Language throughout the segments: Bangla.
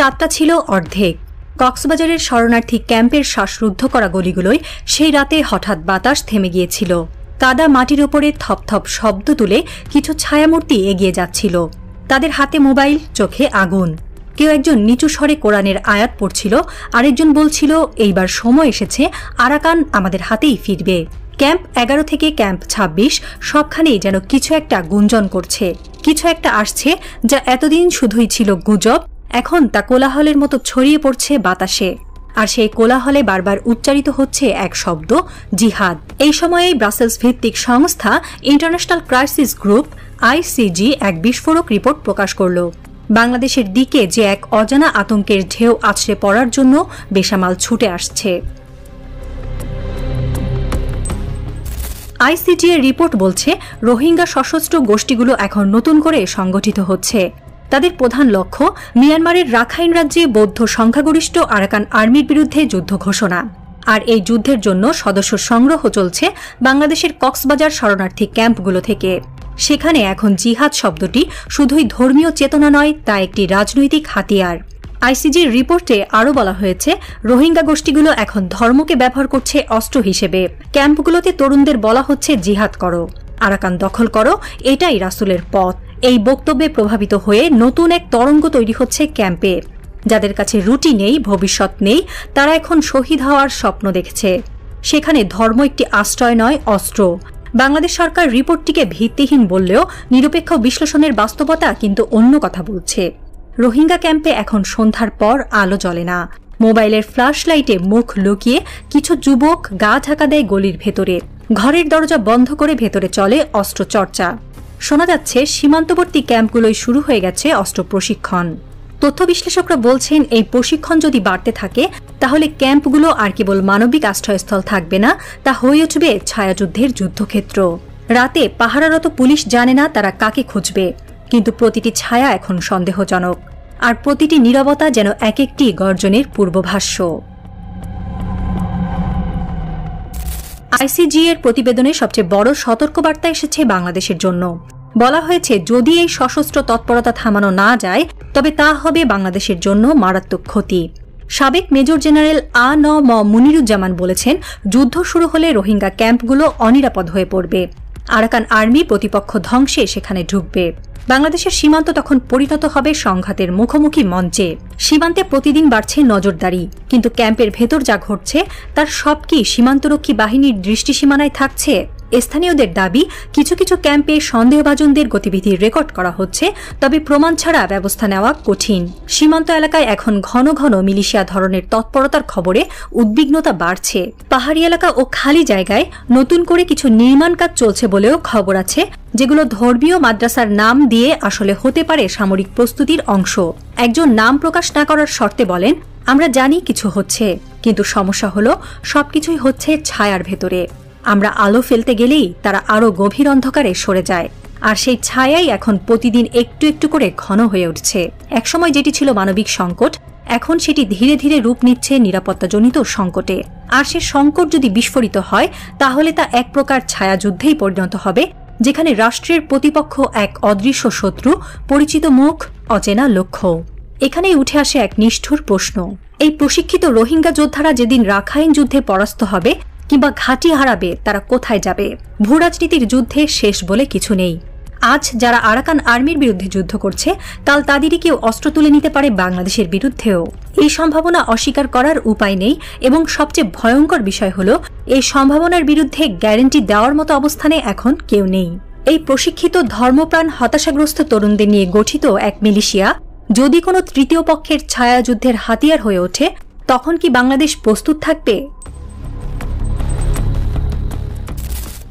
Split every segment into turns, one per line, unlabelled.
রাতটা ছিল অর্ধেক। কক্সবাজারের শরণার্থী ক্যাম্পের শ্বাসরুদ্ধ করা গলিগুলোয় সেই রাতে হঠাৎ বাতাস থেমে গিয়েছিল। কাদা মাটির ওপরে থপথপ শব্দ তুলে কিছু ছায়ামূর্তি এগিয়ে যাচ্ছিল। তাদের হাতে মোবাইল, চোখে আগুন। কেউ একজন নিচু স্বরে কোরআনের আয়াত পড়ছিল, আরেকজন বলছিল, এইবার সময় এসেছে, আরাকান আমাদের হাতেই ফিরবে। ক্যাম্প 11 থেকে ক্যাম্প 26 সবখানেই যেন কিছু একটা গুঞ্জন করছে। কিছু একটা আসছে যা এতদিন শুধুই ছিল গুজব, এখন তা কোলাহলের মতো ছড়িয়ে পড়ছে বাতাসে। আর সেই কোলাহলে বারবার উচ্চারিত হচ্ছে এক শব্দ, জিহাদ। এই সময়েই ব্রাসেলস ভিত্তিক সংস্থা ইন্টারন্যাশনাল ক্রাইসিস গ্রুপ ICG এক বিস্ফোরক রিপোর্ট প্রকাশ করল। বাংলাদেশের দিকে যে এক অজানা আতঙ্কের ঢেউ আছড়ে পড়ার জন্য বেসামাল ছুটে আসছে। ICG এর রিপোর্ট বলছে, রোহিঙ্গা সশস্ত্র গোষ্ঠীগুলো এখন নতুন করে সংগঠিত হচ্ছে। তাদের প্রধান লক্ষ্য মিয়ানমারের রাখাইন রাজ্যে বৌদ্ধ সংখ্যাগরিষ্ঠ আরাকান আর্মির বিরুদ্ধে যুদ্ধ ঘোষণা। আর এই যুদ্ধের জন্য সদস্য সংগ্রহ চলছে বাংলাদেশের কক্সবাজার শরণার্থী ক্যাম্পগুলো থেকে। সেখানে এখন জিহাদ শব্দটি শুধুই ধর্মীয় চেতনা নয়, তা একটি রাজনৈতিক হাতিয়ার। ICGর রিপোর্টে আরও বলা হয়েছে, রোহিঙ্গা গোষ্ঠীগুলো এখন ধর্মকে ব্যবহার করছে অস্ত্র হিসেবে। ক্যাম্পগুলোতে তরুণদের বলা হচ্ছে, জিহাদ করো, আরাকান দখল করো, এটাই রাসূলের পথ। এই বক্তব্যে প্রভাবিত হয়ে নতুন এক তরঙ্গ তৈরি হচ্ছে ক্যাম্পে। যাদের কাছে রুটি নেই, ভবিষ্যৎ নেই, তারা এখন শহীদ হওয়ার স্বপ্ন দেখছে। সেখানে ধর্ম একটি আশ্রয় নয়, অস্ত্র। বাংলাদেশ সরকার রিপোর্টটিকে ভিত্তিহীন বললেও নিরপেক্ষ বিশ্লেষণের বাস্তবতা কিন্তু অন্য কথা বলছে। রোহিঙ্গা ক্যাম্পে এখন সন্ধ্যার পর আলো জ্বলে না। মোবাইলের ফ্ল্যাশ লাইটে মুখ লুকিয়ে কিছু যুবক গা ঢাকা দেয় গলির ভেতরে। ঘরের দরজা বন্ধ করে ভেতরে চলে অস্ত্র চর্চা। শোনা যাচ্ছে, সীমান্তবর্তী ক্যাম্পগুলোয় শুরু হয়ে গেছে অস্ত্র প্রশিক্ষণ। তথ্য বিশ্লেষকরা বলছেন, এই প্রশিক্ষণ যদি বাড়তে থাকে তাহলে ক্যাম্পগুলো আর কেবল মানবিক আশ্রয়স্থল থাকবে না, তা হয়ে উঠবে ছায়াযুদ্ধের যুদ্ধক্ষেত্র। রাতে পাহারারত পুলিশ জানে না তারা কাকে খুঁজবে, কিন্তু প্রতিটি ছায়া এখন সন্দেহজনক, আর প্রতিটি নীরবতা যেন এক একটি গর্জনের পূর্বভাষ্য। ICG এর প্রতিবেদনে সবচেয়ে বড় সতর্কবার্তা এসেছে বাংলাদেশের জন্য। বলা হয়েছে, যদি এই সশস্ত্র তৎপরতা থামানো না যায় তবে তা হবে বাংলাদেশের জন্য মারাত্মক ক্ষতি। সাবেক মেজর জেনারেল আ.ন.ম মুনিরুজ্জামান বলেছেন, যুদ্ধ শুরু হলে রোহিঙ্গা ক্যাম্পগুলো অনিরাপদ হয়ে পড়বে। আরাকান আর্মি প্রতিপক্ষ ধ্বংসে সেখানে ঢুকবে। বাংলাদেশের সীমান্ত তখন পরিণত হবে সংঘাতের মুখোমুখি মঞ্চে। সীমান্তে প্রতিদিন বাড়ছে নজরদারি, কিন্তু ক্যাম্পের ভেতর যা ঘটছে তার সব কি সীমান্তরক্ষী বাহিনীর দৃষ্টিসীমানায় থাকছে? স্থানীয়দের দাবি, কিছু কিছু ক্যাম্পে সন্দেহভাজনদের গতিবিধির রেকর্ড করা হচ্ছে, তবে প্রমাণ ছাড়া ব্যবস্থা নেওয়া কঠিন। সীমান্ত এলাকায় এখন ঘন ঘন মিলিশিয়া ধরনের তৎপরতার খবরে উদ্বিগ্নতা বাড়ছে। পাহাড়ি এলাকা ও খালি জায়গায় নতুন করে কিছু নির্মাণ কাজ চলছে বলেও খবর আছে, যেগুলো ধর্মীয় মাদ্রাসার নাম দিয়ে আসলে হতে পারে সামরিক প্রস্তুতির অংশ। একজন নাম প্রকাশ না করার শর্তে বলেন, আমরা জানি কিছু হচ্ছে, কিন্তু সমস্যা হলো সবকিছুই হচ্ছে ছায়ার ভেতরে। আমরা আলো ফেলতে গেলেই তারা আরো গভীর অন্ধকারে সরে যায়, আর সেই ছায়াই এখন প্রতিদিন একটু একটু করে ঘন হয়ে উঠছে। একসময় যেটি ছিল মানবিক সংকট, এখন সেটি ধীরে ধীরে রূপ নিচ্ছে নিরাপত্তাজনিত সংকটে। আর সে সংকট যদি বিস্ফোরিত হয় তাহলে তা এক প্রকার ছায়াযুদ্ধেই পরিণত হবে, যেখানে রাষ্ট্রের প্রতিপক্ষ এক অদৃশ্য শত্রু, পরিচিত মুখ, অচেনা লক্ষ্য। এখানেই উঠে আসে এক নিষ্ঠুর প্রশ্ন, এই প্রশিক্ষিত রোহিঙ্গা যোদ্ধারা যেদিন রাখাইন যুদ্ধে পরাস্ত হবে কিংবা ঘাঁটি হারাবে, তারা কোথায় যাবে? ভূরাজনীতির যুদ্ধে শেষ বলে কিছু নেই। আজ যারা আরাকান আর্মির বিরুদ্ধে যুদ্ধ করছে, কাল তাদেরই কেউ অস্ত্র তুলে নিতে পারে বাংলাদেশের বিরুদ্ধেও। এই সম্ভাবনা অস্বীকার করার উপায় নেই, এবং সবচেয়ে ভয়ঙ্কর বিষয় হলো এই সম্ভাবনার বিরুদ্ধে গ্যারান্টি দেওয়ার মতো অবস্থানে এখন কেউ নেই। এই প্রশিক্ষিত ধর্মপ্রাণ হতাশাগ্রস্ত তরুণদের নিয়ে গঠিত এক মিলিশিয়া যদি কোনো তৃতীয় পক্ষের ছায়াযুদ্ধের হাতিয়ার হয়ে ওঠে, তখন কি বাংলাদেশ প্রস্তুত থাকবে?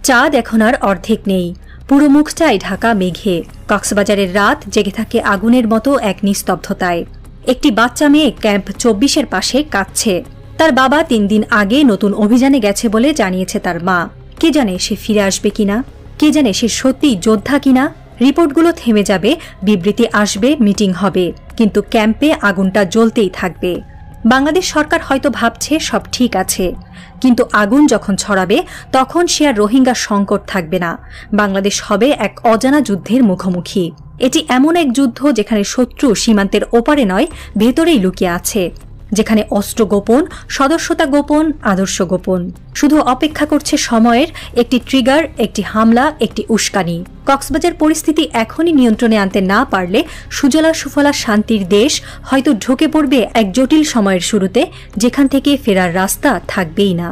চাঁদ এখন আর অর্ধেক নেই, পুরো মুখটাই ঢাকা মেঘে। কক্সবাজারের রাত জেগে থাকে আগুনের মতো এক নিস্তব্ধতায়। একটি বাচ্চা মেয়ে ক্যাম্প 24-এর পাশে কাঁদছে। তার বাবা 3 দিন আগে নতুন অভিযানে গেছে বলে জানিয়েছে তার মা। কে জানে সে ফিরে আসবে কিনা, কে জানে সে সত্যি যোদ্ধা কিনা। রিপোর্টগুলো থেমে যাবে, বিবৃতি আসবে, মিটিং হবে, কিন্তু ক্যাম্পে আগুনটা জ্বলতেই থাকবে। বাংলাদেশ সরকার হয়তো ভাবছে সব ঠিক আছে, কিন্তু আগুন যখন ছড়াবে তখন সে আর রোহিঙ্গা সংকট থাকবে না। বাংলাদেশ হবে এক অজানা যুদ্ধের মুখোমুখি। এটি এমন এক যুদ্ধ যেখানে শত্রু সীমান্তের ওপারে নয়, ভেতরেই লুকিয়ে আছে, যেখানে অস্ত্র গোপন, সদস্যতা গোপন, আদর্শ গোপন। শুধু অপেক্ষা করছে সময়ের একটি ট্রিগার, একটি হামলা, একটি উস্কানি। কক্সবাজার পরিস্থিতি এখনই নিয়ন্ত্রণে আনতে না পারলে সুজলা সুফলা শান্তির দেশ হয়তো ঢুকে পড়বে এক জটিল সময়ের শুরুতে, যেখান থেকে ফেরার রাস্তা থাকবেই না।